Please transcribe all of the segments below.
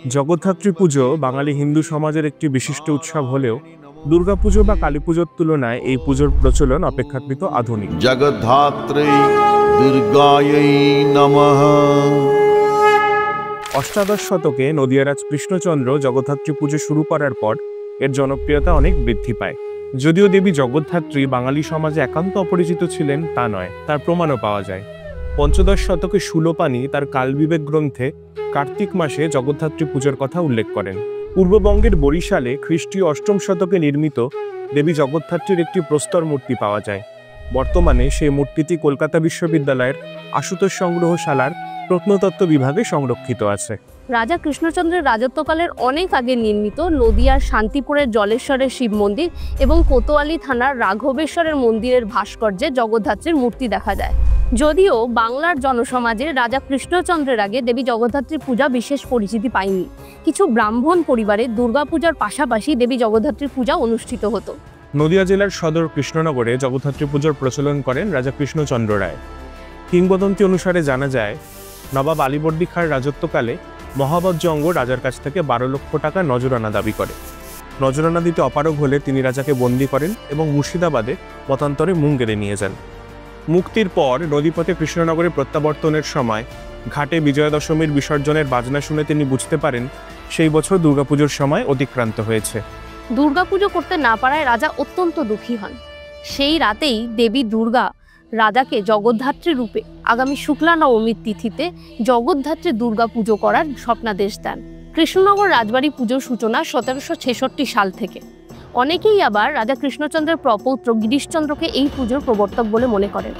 জগদ্ধাত্রী পুজো বাঙালি হিন্দু সমাজের একটি বিশিষ্ট উৎসব হলেও দুর্গাপুজো বা কালী পুজোর তুলনায় এই পুজোর প্রচলন অপেক্ষাকৃত আধুনিক। জগদ্ধাত্রী দুর্গাयै নমঃ। অষ্টাদশ শতকে নদিয়ারাজ কৃষ্ণচন্দ্র জগদ্ধাত্রী পুজো শুরু করার পর এর জনপ্রিয়তা অনেক বৃদ্ধি পায়। যদিও দেবী জগদ্ধাত্রী বাঙালি সমাজে একান্ত অপরিচিত ছিলেন তা নয়, তার প্রমাণও পাওয়া যায়। পঞ্চদশ শতকে সুলোপানি তার কালবিবেক গ্রন্থে কার্তিক মাসে জগদ্ধাত্রী পুজোর কথা উল্লেখ করেন। পূর্ববঙ্গের বরিশালে খ্রিস্টীয় অষ্টম শতকে নির্মিত দেবী জগদ্ধাত্রীর একটি প্রস্তর মূর্তি পাওয়া যায়। বর্তমানে সেই মূর্তিটি কলকাতা বিশ্ববিদ্যালয়ের আশুতোষ সংগ্রহশালার প্রত্নতত্ত্ব বিভাগে সংরক্ষিত আছে। রাজা কৃষ্ণচন্দ্রের রাজত্বকালের অনেক আগে নির্মিত নদিয়ার শান্তিপুরের জলেশ্বরের শিব মন্দির এবং কোতোয়ালি থানার রাঘবেশ্বরের মন্দিরের ভাস্কর্যে জগদ্ধাত্রীর মূর্তি দেখা যায়। যদিও বাংলার জনসমাজে রাজা কৃষ্ণচন্দ্রের আগে দেবী জগদ্ধাত্রীর পূজা বিশেষ পরিচিতি পায়নি। কিছু ব্রাহ্মণ পরিবারে দুর্গাপূজার পাশাপাশি দেবী জগদ্ধাত্রীর পূজা অনুষ্ঠিত হতো। নদিয়া জেলার সদর কৃষ্ণনগরে জগদ্ধাত্রী পুজোর প্রচলন করেন রাজা কৃষ্ণচন্দ্র রায়। কিংবদন্তি অনুসারে জানা যায়, নবাব আলীবর্দী খাঁর রাজত্বকালে মহাবজ্রঙ্গ রাজার কাছ থেকে 12 লক্ষ টাকা নজরানা দাবি করে। নজরানা দিতে অপারগ হলে তিনি রাজাকে বন্দী করেন এবং মুর্শিদাবাদে মতান্তরে মুঙ্গেরে নিয়ে যান। মুক্তির পর নদীপথে কৃষ্ণনগরে প্রত্যাবর্তনের সময় ঘাটে বিজয়া দশমীর বিসর্জনের বাজনা শুনে তিনি বুঝতে পারেন সেই বছর দুর্গাপুজোর সময় অতিক্রান্ত হয়েছে। দুর্গাপুজো করতে না পারায় রাজা অত্যন্ত দুঃখী হন। সেই রাতেই দেবী দুর্গা রাজাকে জগদ্ধাত্রী রূপে আগামী শুক্লা নবমীর তিথিতে জগদ্ধাত্রী দুর্গা পুজো করার স্বপ্নাদেশ দেন। কৃষ্ণনগর রাজবাড়ি পুজোর সূচনা 1766 সাল থেকে। অনেকেই আবার রাজা কৃষ্ণচন্দ্রের প্রপৌত্র গিরিশচন্দ্রকে এই পুজোর প্রবর্তক বলে মনে করেন।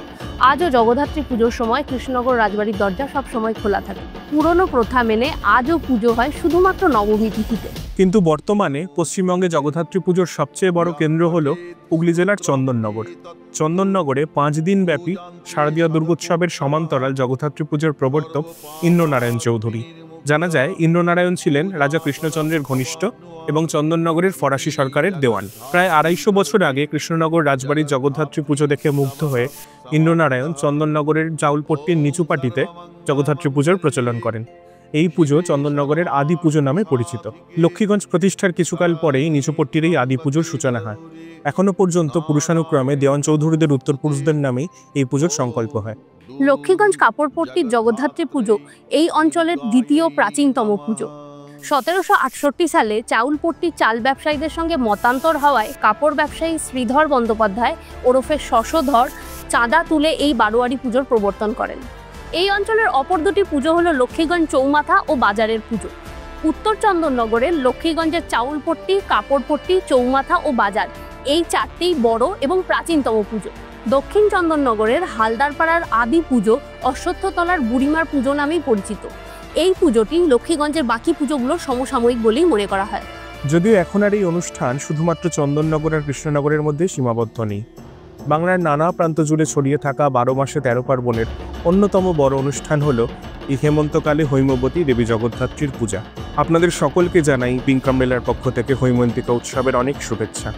আজও জগদ্ধাত্রী পুজোর সময় কৃষ্ণনগর রাজবাড়ির দরজা সব সময় খোলা থাকে। পুরনো প্রথা মেনে আজও পুজো হয় শুধুমাত্র নবমী তিথিতে। কিন্তু বর্তমানে পশ্চিমবঙ্গে জগদ্ধাত্রী পুজোর সবচেয়ে বড় কেন্দ্র হল হুগলি জেলার চন্দননগর। চন্দননগরে 5 দিন ব্যাপী শারদীয় দুর্গোৎসবের সমান্তরাল জগদ্ধাত্রী পুজোর প্রবর্তক ইন্দ্রনারায়ণ চৌধুরী। জানা যায়, ইন্দ্রনারায়ণ ছিলেন রাজা কৃষ্ণচন্দ্রের ঘনিষ্ঠ এবং চন্দননগরের ফরাসি সরকারের দেওয়ান। প্রায় 250 বছর আগে কৃষ্ণনগর রাজবাড়ির জগদ্ধাত্রী পুজো দেখে মুগ্ধ হয়ে ইন্দ্রনারায়ণ চন্দননগরের চাউলপট্টির নিচুপাটিতে জগদ্ধাত্রী পুজোর প্রচলন করেন। এই পুজো চন্দননগরের আদি পুজো নামে পরিচিত। লক্ষ্মীগঞ্জ প্রতিষ্ঠার কিছুকাল পরেই নিচুপট্টির এই আদি পুজোর সূচনা হয়। এখনো পর্যন্ত পুরুষানুক্রমে দেওয়ান চৌধুরীদের উত্তরপুরুষদের নামেই এই পুজোর সংকল্প হয়। লক্ষ্মীগঞ্জ কাপড়পট্টির জগদ্ধাত্রী পুজো এই অঞ্চলের দ্বিতীয় প্রাচীনতম পুজো। 1768 সালে চাউলপট্টির চাল ব্যবসায়ীদের সঙ্গে মতান্তর হওয়ায় কাপড় ব্যবসায়ী শ্রীধর বন্দ্যোপাধ্যায় ওরফে শশধর চাঁদা তুলে এই বারোয়ারি পুজোর প্রবর্তন করেন। এই অঞ্চলের অপর দুটি পুজো হলো লক্ষ্মীগঞ্জ চৌমাথা ও বাজারের পুজো। উত্তর চন্দননগরের লক্ষ্মীগঞ্জের চাউলপট্টি, কাপড়পট্টি, চৌমাথা ও বাজার এই 4টিই বড় এবং প্রাচীনতম পুজো। দক্ষিণ চন্দননগরের হালদারপাড়ার আদি পুজো অশ্বত্থতলার বুড়িমার পুজো নামেই পরিচিত। এই পুজোটি লক্ষ্মীগঞ্জের বাকি পুজোগুলোর সমসাময়িক বলেই মনে করা হয়। যদিও এখন আর এই অনুষ্ঠান শুধুমাত্র চন্দননগর আর কৃষ্ণনগরের মধ্যে সীমাবদ্ধ নেই। বাংলার নানা প্রান্ত জুড়ে ছড়িয়ে থাকা 12 মাসে 13 পার্বণের অন্যতম বড় অনুষ্ঠান হলো এই হেমন্তকালে হৈমবতী দেবী জগদ্ধাত্রীর পূজা। আপনাদের সকলকে জানাই পিঙ্ক আমব্রেলার পক্ষ থেকে হৈমন্তিকা উৎসবের অনেক শুভেচ্ছা।